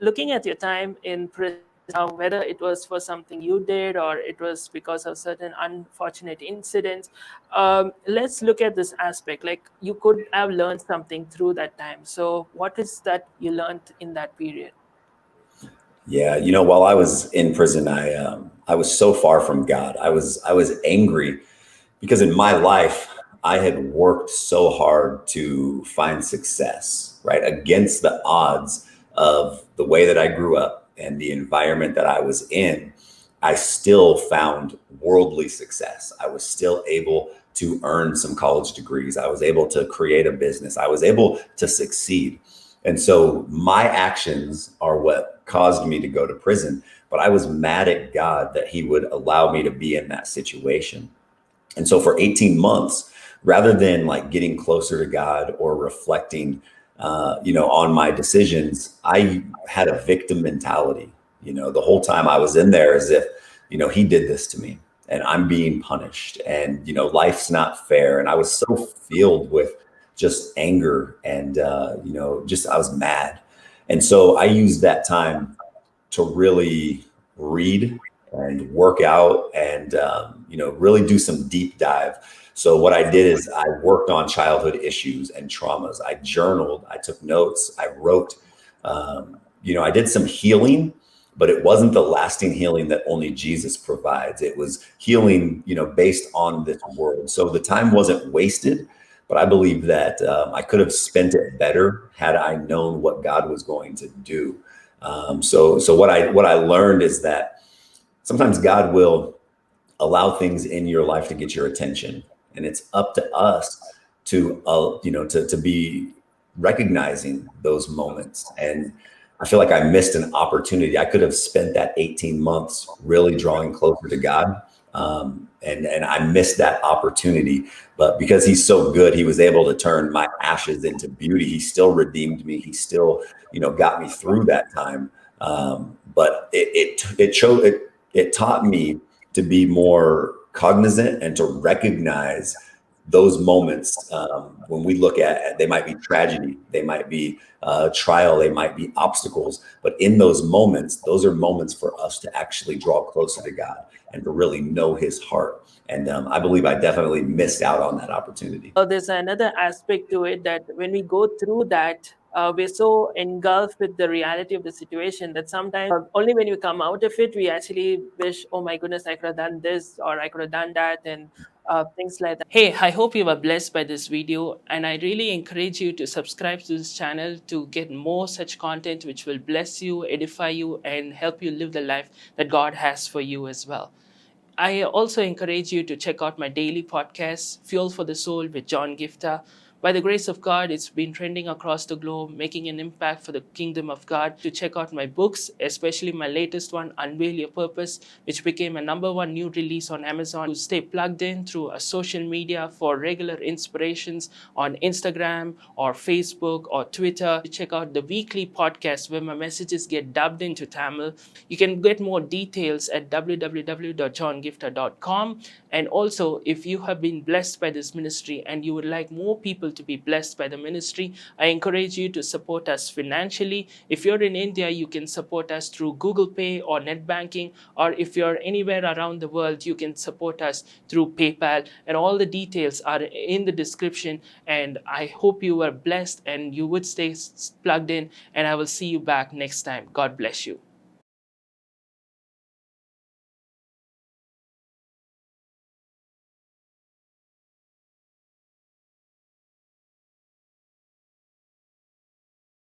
looking at your time in prison, whether it was for something you did or it was because of certain unfortunate incidents, let's look at this aspect. Like, you could have learned something through that time. So what is that you learned in that period? Yeah, while I was in prison, I was so far from God. I was angry because in my life I had worked so hard to find success, right? Against the odds of the way that I grew up and the environment that I was in, I still found worldly success. I was still able to earn some college degrees. I was able to create a business. I was able to succeed. And so my actions are what caused me to go to prison. But I was mad at God that he would allow me to be in that situation. And so for 18 months, rather than like getting closer to God or reflecting, on my decisions, I had a victim mentality. The whole time I was in there, as if, he did this to me and I'm being punished, and life's not fair. And I was so filled with just anger and just I was mad. And so I used that time to really read and work out and really do some deep dive. So what I did is I worked on childhood issues and traumas. I journaled, I took notes, I wrote. I did some healing, but it wasn't the lasting healing that only Jesus provides. It was healing based on this world. So the time wasn't wasted, but I believe that I could have spent it better had I known what God was going to do. So what I learned is that sometimes God will allow things in your life to get your attention, and it's up to us to to be recognizing those moments. And I feel like I missed an opportunity. I could have spent that 18 months really drawing closer to God. And I missed that opportunity, but because he's so good, he was able to turn my ashes into beauty. He still redeemed me. He still, got me through that time. But it taught me to be more cognizant and to recognize those moments when we look at, they might be tragedy, they might be trial, they might be obstacles, but in those moments, those are moments for us to actually draw closer to God and to really know his heart. And I believe I definitely missed out on that opportunity. There's another aspect to it, that when we go through that, we're so engulfed with the reality of the situation that sometimes only when we come out of it, we actually wish, oh my goodness, I could have done this or I could have done that, and things like that. Hey, I hope you were blessed by this video, and I really encourage you to subscribe to this channel to get more such content which will bless you, edify you, and help you live the life that God has for you as well. I also encourage you to check out my daily podcast, Fuel for the Soul with John Giftah. By the grace of God, it's been trending across the globe, making an impact for the kingdom of God. To check out my books, especially my latest one, Unveil Your Purpose, which became a #1 new release on Amazon. To stay plugged in through a social media for regular inspirations on Instagram or Facebook or Twitter. To check out the weekly podcast where my messages get dubbed into Tamil. You can get more details at www.johngiftah.com. And also, if you have been blessed by this ministry and you would like more people to be blessed by the ministry, I encourage you to support us financially. If you're in India, you can support us through Google Pay or net banking, or if you're anywhere around the world, you can support us through PayPal, and all the details are in the description. And I hope you were blessed and you would stay plugged in, and I will see you back next time. God bless you.